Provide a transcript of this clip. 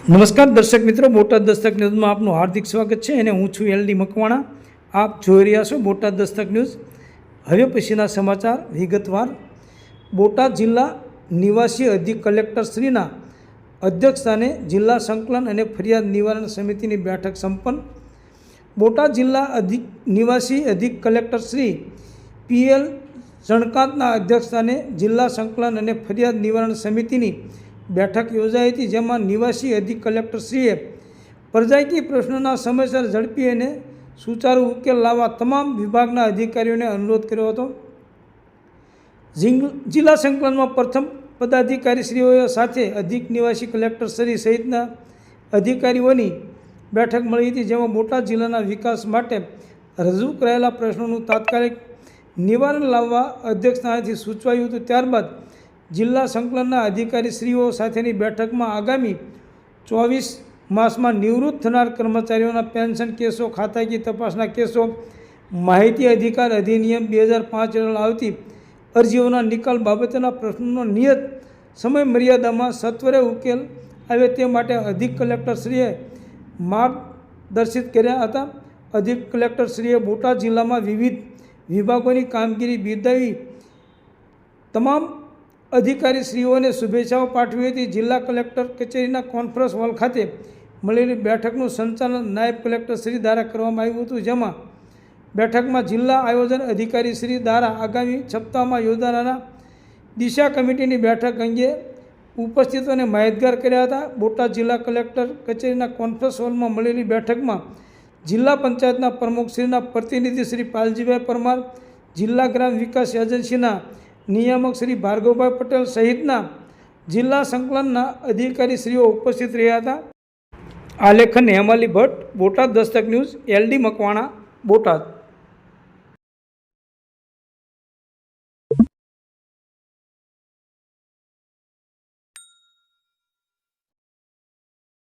નમસ્કાર દર્શક મિત્રો, બોટાદ દસ્તક ન્યૂઝમાં આપનું હાર્દિક સ્વાગત છે અને હું છું LD મકવાણા। આપ જોઈ રહ્યા છો બોટાદ દસ્તક ન્યૂઝ। હવે પછીના સમાચાર વિગતવાર। બોટાદ જિલ્લા નિવાસી અધિક કલેક્ટરશ્રીના અધ્યક્ષસ્થાને જિલ્લા સંકલન અને ફરિયાદ નિવારણ સમિતિની બેઠક સંપન્ન। બોટાદ જિલ્લા નિવાસી અધિક કલેક્ટરશ્રી PL જણકાંતના અધ્યક્ષસ્થાને જિલ્લા સંકલન અને ફરિયાદ નિવારણ સમિતિની બેઠક યોજાઈ હતી, જેમાં નિવાસી અધિક કલેક્ટરશ્રીએ પ્રજાકીય પ્રશ્નોના સમયસર, ઝડપી અને સુચારુ ઉકેલ લાવવા તમામ વિભાગના અધિકારીઓને અનુરોધ કર્યો હતો। જિલ્લા સંકલનમાં પ્રથમ પદાધિકારીશ્રીઓ સાથે અધિક નિવાસી કલેક્ટરશ્રી સહિતના અધિકારીઓની બેઠક મળી હતી, જેમાં બોટાદ જિલ્લાના વિકાસ માટે રજૂ કરાયેલા પ્રશ્નોનું તાત્કાલિક નિવારણ લાવવા અધ્યક્ષસ્થાનેથી સૂચવાયું હતું। ત્યારબાદ જિલ્લા સંકલનના અધિકારીશ્રીઓ સાથેની બેઠકમાં આગામી 24 માસમાં નિવૃત્ત થનાર કર્મચારીઓના પેન્શન કેસો, ખાતાકીય તપાસના કેસો, માહિતી અધિકાર અધિનિયમ 2005 હેઠળ આવતી અરજીઓના નિકાલ બાબતેના પ્રશ્નોનો નિયત સમય મર્યાદામાં સત્વરે ઉકેલ આવે તે માટે અધિક કલેક્ટરશ્રીએ માર્ગદર્શિત કર્યા હતા। અધિક કલેક્ટરશ્રીએ બોટાદ જિલ્લામાં વિવિધ વિભાગોની કામગીરી બિરદાવી તમામ અધિકારીશ્રીઓને શુભેચ્છાઓ પાઠવી હતી। જિલ્લા કલેક્ટર કચેરીના કોન્ફરન્સ હોલ ખાતે મળેલી બેઠકનું સંચાલન નાયબ કલેક્ટરશ્રી દ્વારા કરવામાં આવ્યું હતું, જેમાં બેઠકમાં જિલ્લા આયોજન અધિકારીશ્રી દ્વારા આગામી સપ્તાહમાં યોજાનારા દિશા કમિટીની બેઠક અંગે ઉપસ્થિતોને માહિતગાર કર્યા હતા। બોટાદ જિલ્લા કલેક્ટર કચેરીના કોન્ફરન્સ હોલમાં મળેલી બેઠકમાં જિલ્લા પંચાયતના પ્રમુખશ્રીના પ્રતિનિધિ શ્રી પાલજીભાઈ પરમાર, જિલ્લા ગ્રામ વિકાસ એજન્સીના નિયામક શ્રી ભાર્ગવભાઈ પટેલ સહિતના જિલ્લા સંકલનના અધિકારીશ્રીઓ ઉપસ્થિત રહ્યા હતા। આલેખન હેમાલી ભટ્ટ, બોટાદ દસ્તક ન્યૂઝ, LD મકવાણા, બોટાદ।